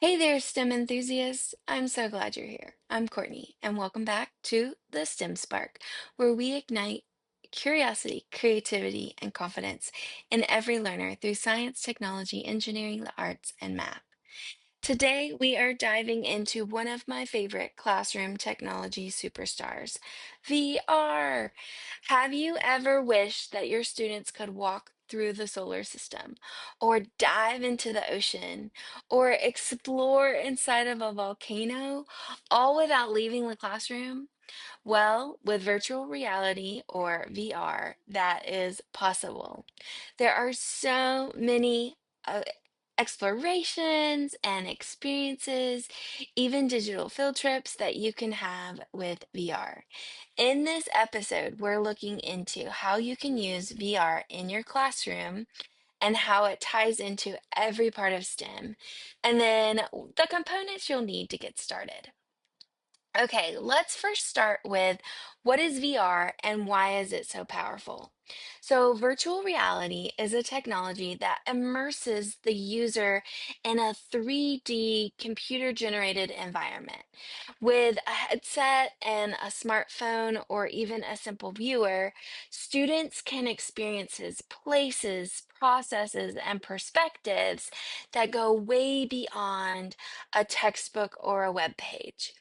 Hey there, STEM enthusiasts. I'm so glad you're here. I'm Courtney, and welcome back to the STEM Spark, where we ignite curiosity, creativity, and confidence in every learner through science, technology, engineering, the arts, and math. Today, we are diving into one of my favorite classroom technology superstars, VR. Have you ever wished that your students could walk through the solar system, or dive into the ocean, or explore inside of a volcano, all without leaving the classroom? Well, with virtual reality or VR, that is possible. There are so many explorations and experiences, even digital field trips that you can have with VR. In this episode, we're looking into how you can use VR in your classroom and how it ties into every part of STEM, and then the components you'll need to get started. Okay, let's first start with what is VR and why is it so powerful? So, virtual reality is a technology that immerses the user in a 3D computer generated environment. With a headset and a smartphone or even a simple viewer, students can experience places, processes, and perspectives that go way beyond a textbook or a web page.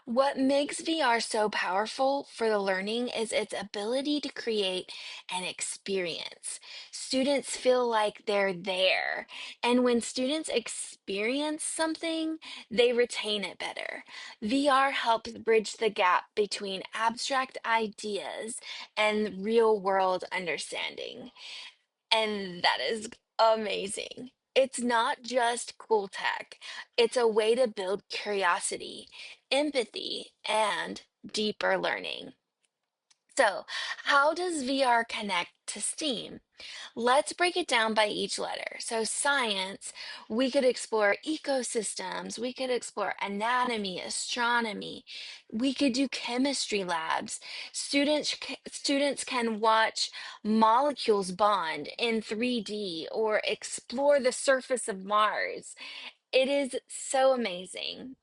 What makes VR so powerful for the learning is its ability to create an experience. Students feel like they're there. And when students experience something, they retain it better. VR helps bridge the gap between abstract ideas and real world understanding. And that is amazing. It's not just cool tech, it's a way to build curiosity, empathy, and deeper learning. So, how does VR connect to STEAM? Let's break it down by each letter. So, science, we could explore ecosystems, we could explore anatomy, astronomy, we could do chemistry labs. Students can watch molecules bond in 3D or explore the surface of Mars. It is so amazing.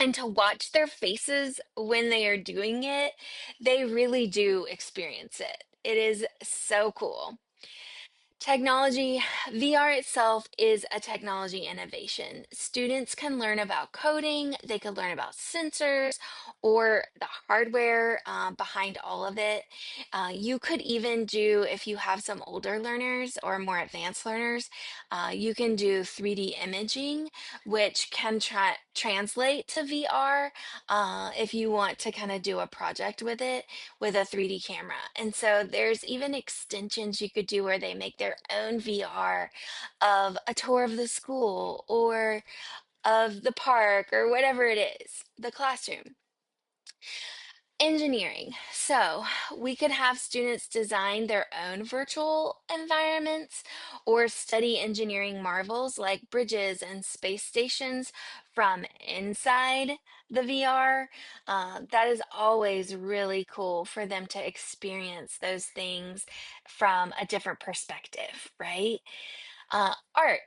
And to watch their faces when they are doing it, they really do experience it. It is so cool. Technology, VR itself is a technology innovation. Students can learn about coding, they could learn about sensors or the hardware behind all of it. You could even do, if you have some older learners or more advanced learners, you can do 3D imaging, which can translate to VR if you want to kind of do a project with it with a 3D camera. And so there's even extensions you could do where they make their own VR of a tour of the school or of the park or whatever it is, the classroom. Engineering. So we could have students design their own virtual environments or study engineering marvels like bridges and space stations from inside the VR. That is always really cool for them to experience those things from a different perspective, right? Art,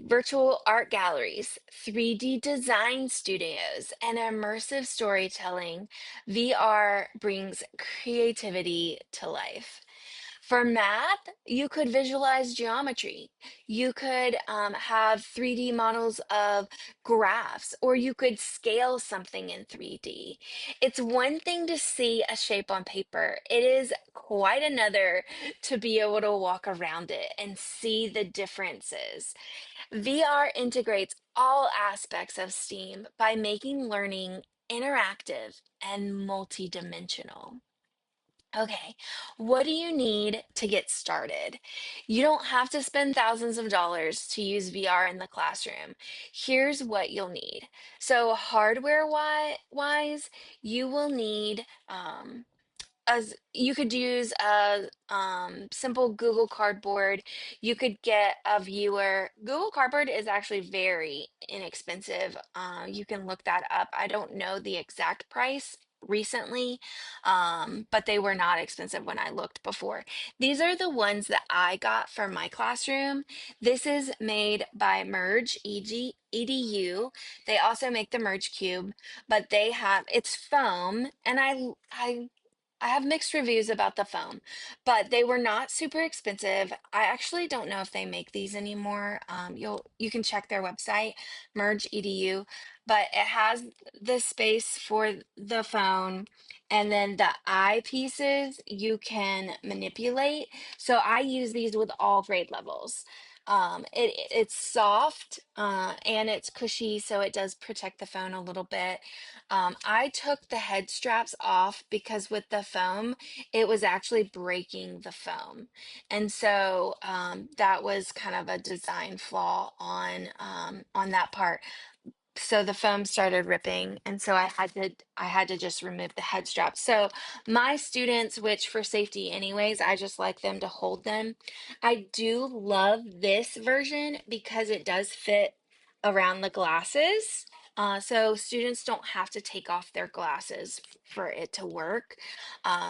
virtual art galleries, 3D design studios, and immersive storytelling. VR brings creativity to life. For math, you could visualize geometry. You could have 3D models of graphs, or you could scale something in 3D. It's one thing to see a shape on paper, it is quite another to be able to walk around it and see the differences. VR integrates all aspects of STEAM by making learning interactive and multidimensional. Okay, what do you need to get started? You don't have to spend thousands of dollars to use VR in the classroom. Here's what you'll need. So, hardware wise, you will need as you could use a simple Google Cardboard. You could get a viewer. Google Cardboard is actually very inexpensive. You can look that up. I don't know the exact price, recently, but they were not expensive when I looked before. These are the ones that I got for my classroom. This is made by Merge EDU. They also make the Merge Cube, but they have it's foam, and I have mixed reviews about the foam, but they were not super expensive. I actually don't know if they make these anymore. You can check their website, Merge EDU, but it has the space for the phone, and then the eye pieces you can manipulate. So I use these with all grade levels. It's soft and it's cushy, so it does protect the phone a little bit. I took the head straps off because with the foam, it was actually breaking the foam. And so that was kind of a design flaw on that part. So the foam started ripping, and so I had to just remove the head strap. So my students, which for safety anyways, I just like them to hold them. I do love this version because it does fit around the glasses. So students don't have to take off their glasses for it to work.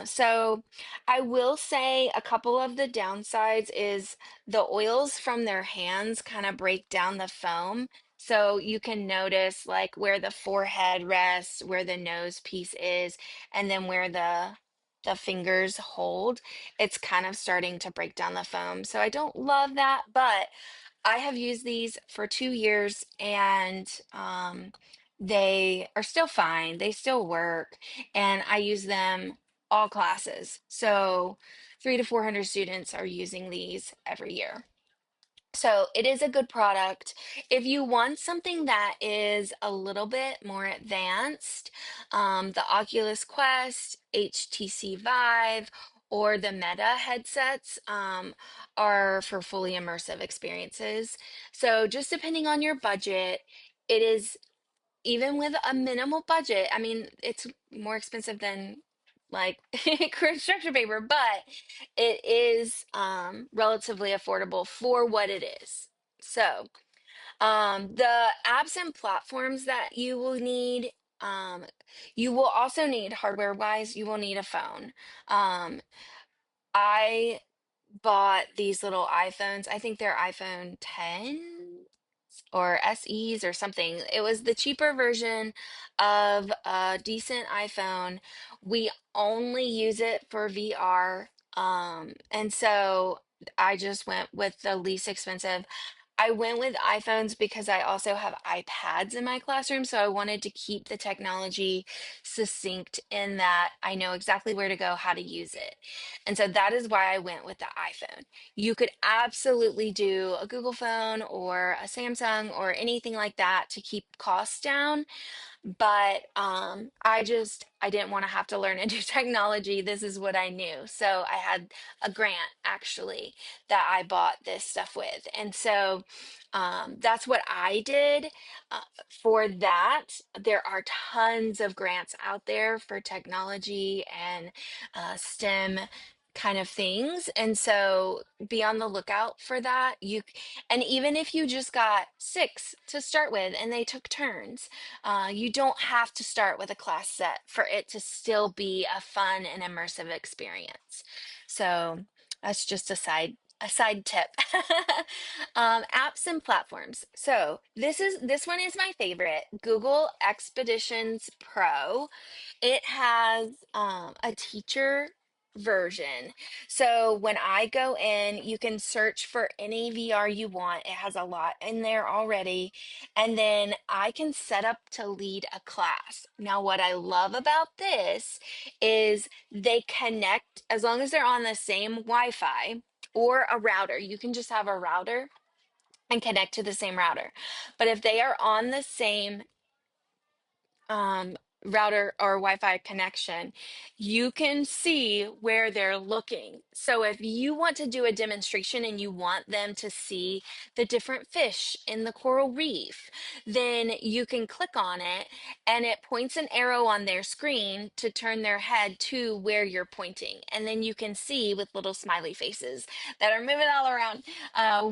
So I will say a couple of the downsides is the oils from their hands kind of break down the foam. So you can notice like where the forehead rests, where the nose piece is, and then where the fingers hold. It's kind of starting to break down the foam. So I don't love that, but I have used these for 2 years, and they are still fine. They still work, and I use them all classes. So 300 to 400 students are using these every year. So it is a good product. If you want something that is a little bit more advanced, the Oculus Quest, HTC Vive, or the Meta headsets are for fully immersive experiences. So just depending on your budget, it is even with a minimal budget. I mean, it's more expensive than like construction paper, but it is relatively affordable for what it is. So, the apps and platforms that you will need, um, you will also need hardware wise, you will need a phone. I bought these little iPhones. I think they're iPhone 10 or SEs or something. It was the cheaper version of a decent iPhone. We only use it for VR. And so I just went with the least expensive. I went with iPhones because I also have iPads in my classroom, so I wanted to keep the technology succinct in that I know exactly where to go, how to use it. And so that is why I went with the iPhone. You could absolutely do a Google phone or a Samsung or anything like that to keep costs down, but I didn't want to have to learn a new technology. This is what I knew. So I had a grant actually that I bought this stuff with. And so that's what I did. For that, there are tons of grants out there for technology and STEM kind of things. And so be on the lookout for that. And even if you just got six to start with and they took turns, you don't have to start with a class set for it to still be a fun and immersive experience. So that's just a side tip. Apps and platforms. So this one is my favorite, Google Expeditions Pro. It has a teacher version. So when I go in, you can search for any VR you want. It has a lot in there already. And then I can set up to lead a class. Now, what I love about this is they connect as long as they're on the same Wi-Fi or a router. You can just have a router and connect to the same router. But if they are on the same um, router or Wi-Fi connection, you can see where they're looking. So if you want to do a demonstration and you want them to see the different fish in the coral reef, then you can click on it and it points an arrow on their screen to turn their head to where you're pointing. And then you can see with little smiley faces that are moving all around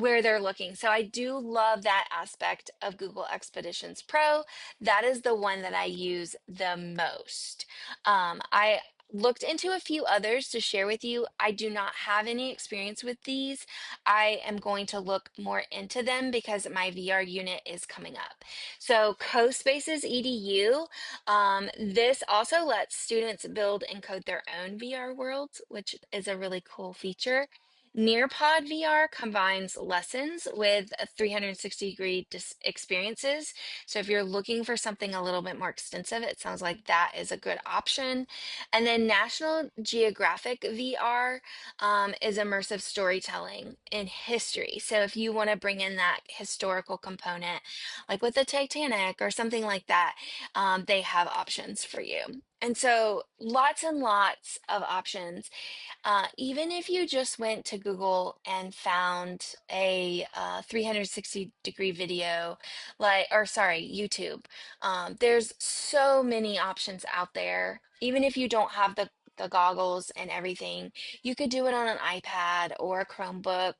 where they're looking. So I do love that aspect of Google Expeditions Pro. That is the one that I use the most. I looked into a few others to share with you. I do not have any experience with these. I am going to look more into them because my VR unit is coming up. So CoSpaces EDU, this also lets students build and code their own VR worlds, which is a really cool feature. Nearpod VR combines lessons with a 360-degree experiences. So if you're looking for something a little bit more extensive, it sounds like that is a good option. And then National Geographic VR is immersive storytelling in history. So if you want to bring in that historical component, like with the Titanic or something like that, they have options for you. And so lots and lots of options. Even if you just went to Google and found a 360-degree video, like, or sorry, YouTube, there's so many options out there. Even if you don't have the goggles and everything, you could do it on an iPad or a Chromebook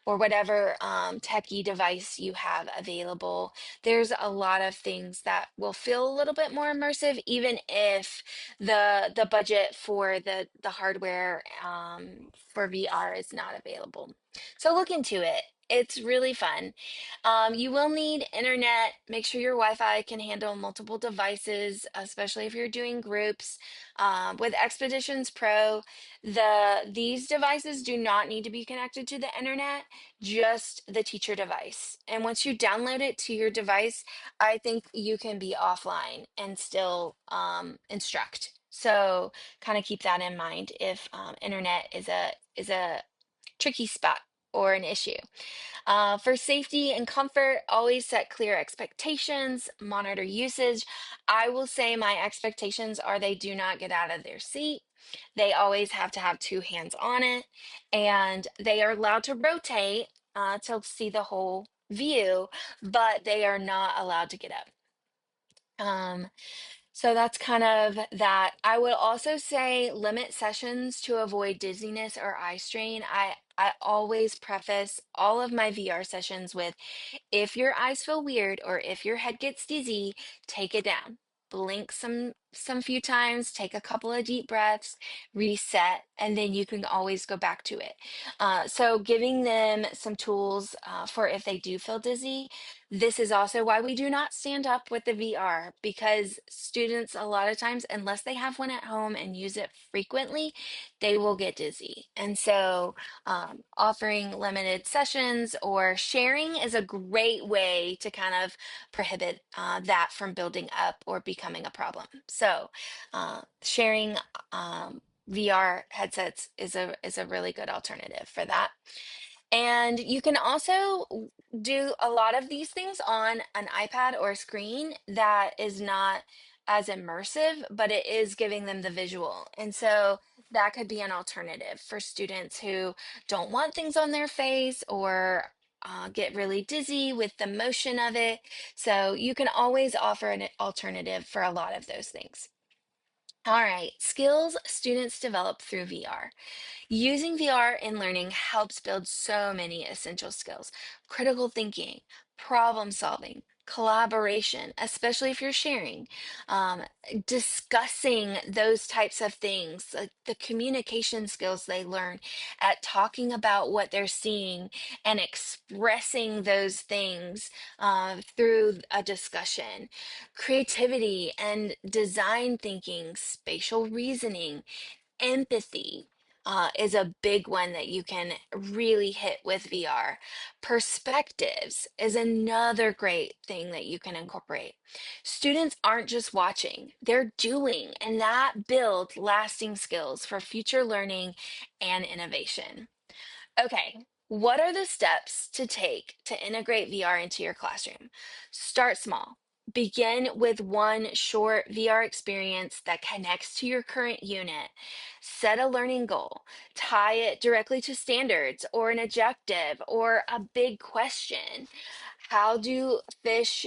or whatever techie device you have available. There's a lot of things that will feel a little bit more immersive, even if the budget for the hardware for VR is not available. So look into it. It's really fun. You will need internet. Make sure your Wi-Fi can handle multiple devices, especially if you're doing groups. With Expeditions Pro, these devices do not need to be connected to the internet, just the teacher device. And once you download it to your device, I think you can be offline and still instruct. So kind of keep that in mind if internet is a tricky spot or an issue. For safety and comfort, always set clear expectations, monitor usage. I will say my expectations are they do not get out of their seat. They always have to have two hands on it, and they are allowed to rotate to see the whole view, but they are not allowed to get up. Um, so that's kind of that. I would also say limit sessions to avoid dizziness or eye strain. I always preface all of my VR sessions with if your eyes feel weird or if your head gets dizzy, take it down. Blink some few times, take a couple of deep breaths, reset, and then you can always go back to it. So giving them some tools for if they do feel dizzy. This is also why we do not stand up with the VR because students a lot of times, unless they have one at home and use it frequently, they will get dizzy. And so offering limited sessions or sharing is a great way to kind of prohibit that from building up or becoming a problem. So sharing VR headsets is a really good alternative for that. And you can also do a lot of these things on an iPad or screen that is not as immersive, but it is giving them the visual. And so that could be an alternative for students who don't want things on their face or get really dizzy with the motion of it. So you can always offer an alternative for a lot of those things. All right, skills students develop through VR. Using VR in learning helps build so many essential skills: critical thinking, problem solving, collaboration, especially if you're sharing, um, discussing those types of things, like the communication skills they learn at talking about what they're seeing and expressing those things through a discussion, creativity and design thinking, spatial reasoning, empathy is a big one that you can really hit with VR. Perspectives is another great thing that you can incorporate. Students aren't just watching, they're doing, and that builds lasting skills for future learning and innovation. Okay, what are the steps to take to integrate VR into your classroom? Start small. Begin with one short VR experience that connects to your current unit. Set a learning goal. Tie it directly to standards or an objective or a big question. How do fish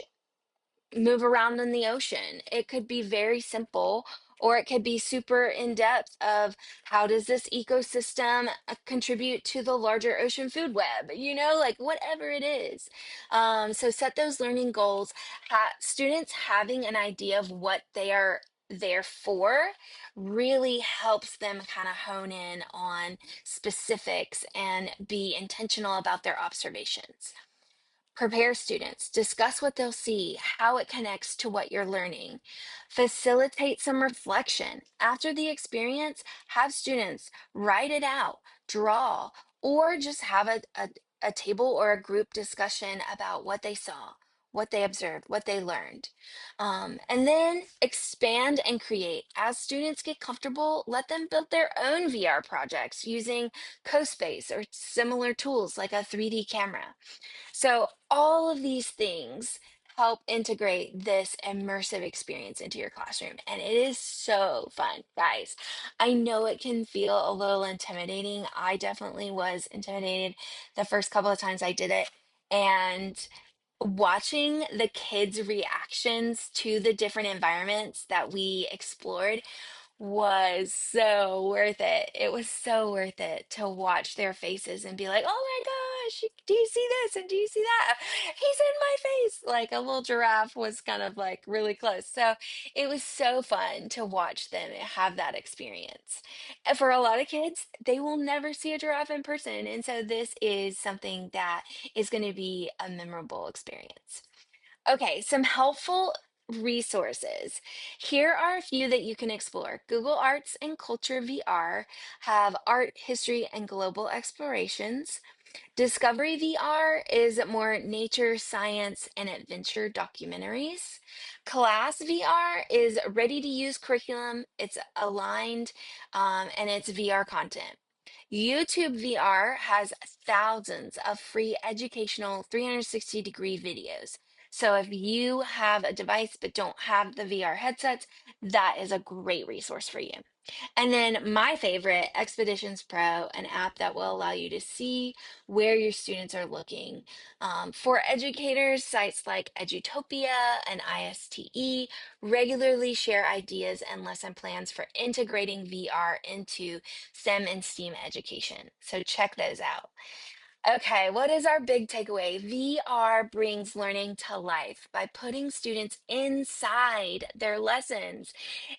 move around in the ocean? It could be very simple, or it could be super in depth of how does this ecosystem contribute to the larger ocean food web, like whatever it is. So set those learning goals. Students having an idea of what they are there for really helps them kind of hone in on specifics and be intentional about their observations. Prepare students, discuss what they'll see, how it connects to what you're learning. Facilitate some reflection. After the experience, have students write it out, draw, or just have a table or a group discussion about what they saw, what they observed, what they learned. And then expand and create. As students get comfortable, let them build their own VR projects using CoSpace or similar tools like a 3D camera. So all of these things help integrate this immersive experience into your classroom. And it is so fun, guys. I know it can feel a little intimidating. I definitely was intimidated the first couple of times I did it. And watching the kids' reactions to the different environments that we explored was so worth it. It was so worth it to watch their faces and be like, oh my gosh, do you see this? And do you see that? He's in my face. Like a little giraffe was kind of like really close. So it was so fun to watch them have that experience. And for a lot of kids, they will never see a giraffe in person. And so this is something that is going to be a memorable experience. Okay, some helpful resources. Here are a few that you can explore. Google Arts and Culture VR have art, history, and global explorations. Discovery VR is more nature, science, and adventure documentaries. Class VR is ready to use curriculum, it's aligned, and it's VR content. YouTube VR has thousands of free educational 360-degree videos. So if you have a device but don't have the VR headsets, that is a great resource for you. And then my favorite, Expeditions Pro, an app that will allow you to see where your students are looking. For educators, sites like Edutopia and ISTE regularly share ideas and lesson plans for integrating VR into STEM and STEAM education. So check those out. Okay, what is our big takeaway? VR brings learning to life by putting students inside their lessons.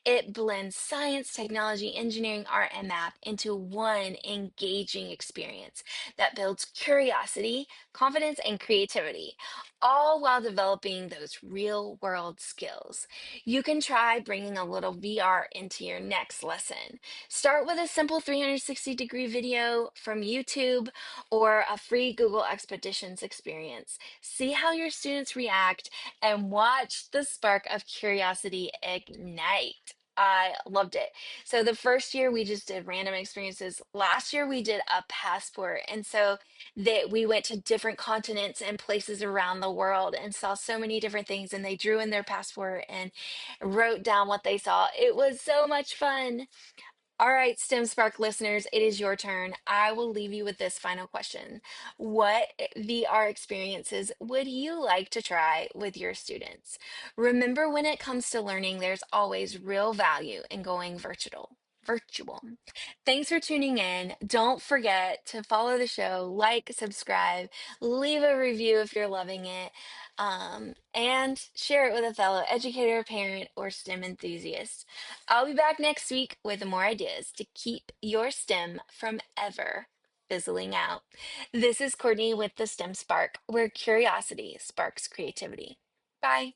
It blends science, technology, engineering, art, and math into one engaging experience that builds curiosity, confidence, and creativity, all while developing those real world skills. You can try bringing a little VR into your next lesson. Start with a simple 360-degree video from YouTube or a free Google Expeditions experience. See how your students react and watch the spark of curiosity ignite. I loved it. So the first year we just did random experiences. Last year we did a passport. And so that we went to different continents and places around the world and saw so many different things, and they drew in their passport and wrote down what they saw. It was so much fun. All right, STEM Spark listeners, it is your turn. I will leave you with this final question. What VR experiences would you like to try with your students? Remember, when it comes to learning, there's always real value in going virtual. Virtual. Thanks for tuning in. Don't forget to follow the show, like, subscribe, leave a review if you're loving it, and share it with a fellow educator, parent, or STEM enthusiast. I'll be back next week with more ideas to keep your STEM from ever fizzling out. This is Courtney with the STEM Spark, where curiosity sparks creativity. Bye.